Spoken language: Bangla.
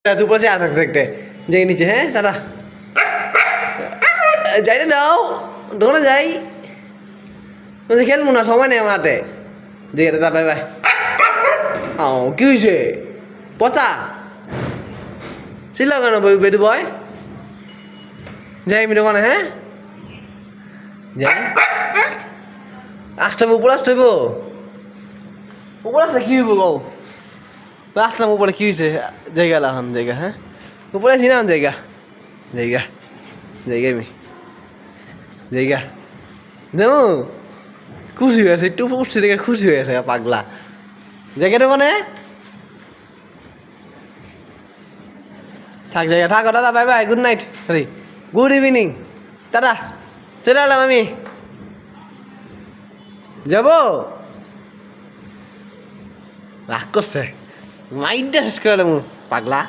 তুই বলছি আর থাকতে যাই নিচে হ্যাঁ টাটা যাই না নাও দোকানে যাই খেলবো না সময় নেই আমার হাতে জি দাদা বাই বাই ও কি হয়েছে পচা ছিল কেন বেডু বয় যাই আমি দোকানে হ্যাঁ যাই আসতে উপরে আসতে হইব উপরে আসলে কি হইব গো আসলাম উপরে কি হয়েছে জায়গা লাগান জায়গা হ্যাঁ উপরে আছি না জায়গা জায়গা জায়গা আমি জায়গা যাবো খুশি হয়ে আছে একটু উঠছে দেখে খুশি হয়ে আছে পাগলা জায়গাটা মানে থাক জায়গা থাক দাদা bye bye good night sorry good evening দাদা চলে এলাম আমি যাবো রাগ করছে মাইন্ডটা শেষ করে পাগলা